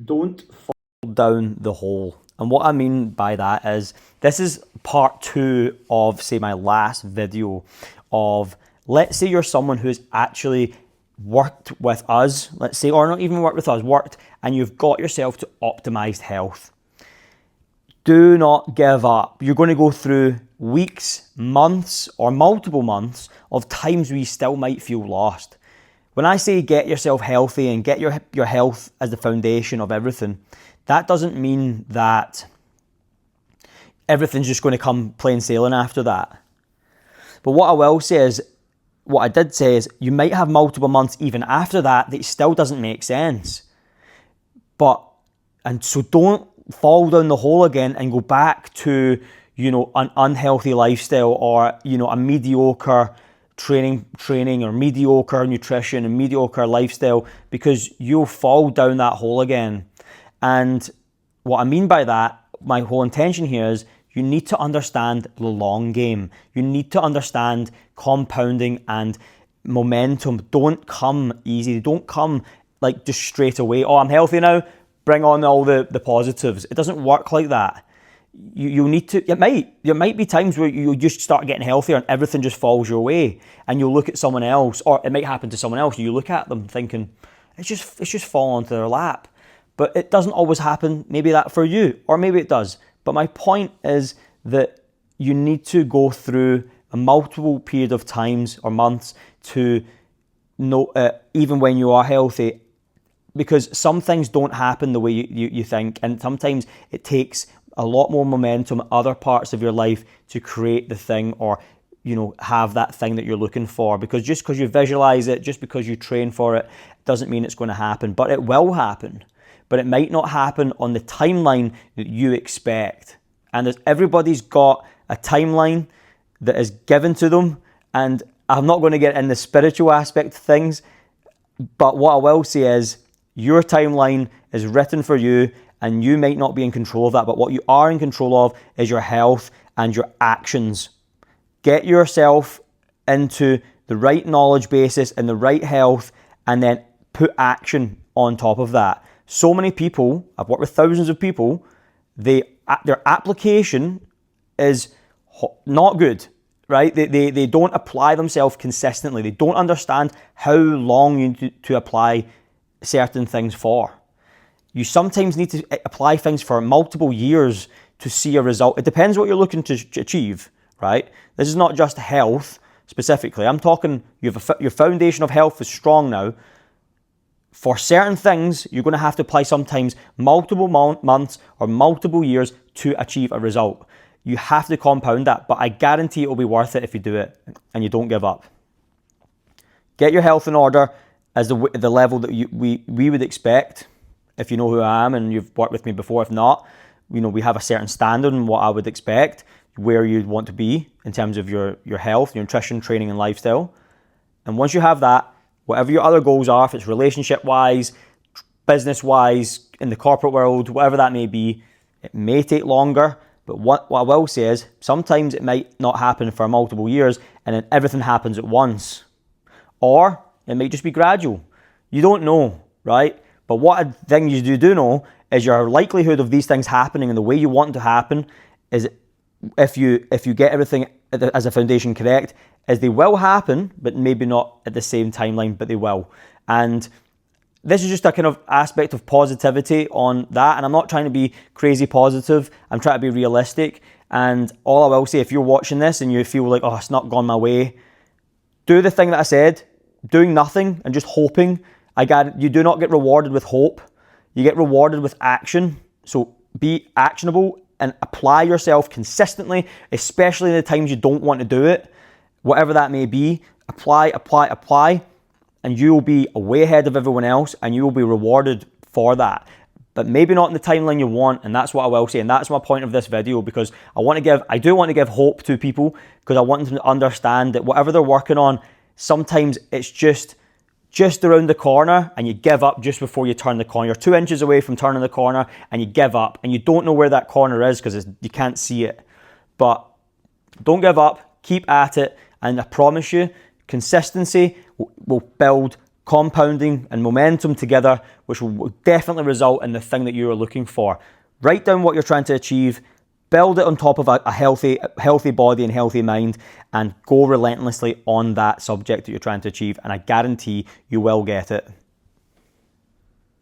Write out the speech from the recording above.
Don't fall down the hole. And what I mean by that is, this is part 2 of, say, my last video of, let's say you're someone who's actually worked with us, let's say, or not even worked with us, worked, and you've got yourself to optimized health. Do not give up. You're going to go through weeks, months, or multiple months of times where you still might feel lost. When I say get yourself healthy and get your health as the foundation of everything, that doesn't mean that everything's just going to come plain sailing after that. But what I will say is, what I did say is, you might have multiple months even after that it still doesn't make sense. And so don't fall down the hole again and go back to, an unhealthy lifestyle, or, a mediocre training or mediocre nutrition and mediocre lifestyle, because you'll fall down that hole again. And what I mean by that, my whole intention here is, you need to understand the long game. You need to understand compounding and momentum. Don't come easy. Don't come like just straight away. Oh, I'm healthy now, bring on all the positives. It doesn't work like that. You need to, there might be times where you just start getting healthier and everything just falls your way, and you'll look at someone else, or it might happen to someone else, and you look at them thinking, it's just fallen into their lap. But it doesn't always happen, maybe that for you, or maybe it does. But my point is that you need to go through a multiple period of times or months to know, even when you are healthy, because some things don't happen the way you think, and sometimes it takes a lot more momentum in other parts of your life to create the thing, or have that thing that you're looking for. Because just because you visualize it, just because you train for it, doesn't mean it's going to happen. But it will happen. But it might not happen on the timeline that you expect. And everybody's got a timeline that is given to them. And I'm not going to get in the spiritual aspect of things, but what I will say is, your timeline is written for you, and you might not be in control of that. But what you are in control of is your health and your actions. Get yourself into the right knowledge basis and the right health, and then put action on top of that. So many people, I've worked with thousands of people, their application is not good, right? They don't apply themselves consistently. They don't understand how long you need to apply certain things for. You sometimes need to apply things for multiple years to see a result. It depends what you're looking to achieve, right? This is not just health specifically. I'm talking, your foundation of health is strong now. For certain things, you're going to have to apply sometimes multiple months or multiple years to achieve a result. You have to compound that, but I guarantee it will be worth it if you do it and you don't give up. Get your health in order as the level that we would expect. If you know who I am and you've worked with me before, if not, we have a certain standard in what I would expect, where you'd want to be in terms of your health, your nutrition, training, and lifestyle. And once you have that, whatever your other goals are, if it's relationship-wise, business-wise, in the corporate world, whatever that may be, it may take longer. But what I will say is, sometimes it might not happen for multiple years, and then everything happens at once. Or it might just be gradual. You don't know, right? But what thing you do know is, your likelihood of these things happening and the way you want them to happen is, if you get everything as a foundation correct, is they will happen, but maybe not at the same timeline, but they will. And this is just a kind of aspect of positivity on that. And I'm not trying to be crazy positive. I'm trying to be realistic. And all I will say, if you're watching this and you feel like, oh, it's not gone my way, do the thing that I said. Doing nothing and just hoping. You do not get rewarded with hope. You get rewarded with action. So be actionable and apply yourself consistently, especially in the times you don't want to do it. Whatever that may be, apply, and you will be way ahead of everyone else, and you will be rewarded for that. But maybe not in the timeline you want, and that's what I will say, and that's my point of this video, because I do want to give hope to people, because I want them to understand that whatever they're working on, sometimes it's just around the corner, and you give up just before you turn the corner. You're 2 inches away from turning the corner, and you give up, and you don't know where that corner is because you can't see it. But don't give up, keep at it, and I promise you, consistency will build compounding and momentum together, which will definitely result in the thing that you are looking for. Write down what you're trying to achieve, build it on top of a healthy body and healthy mind, and go relentlessly on that subject that you're trying to achieve, and I guarantee you will get it.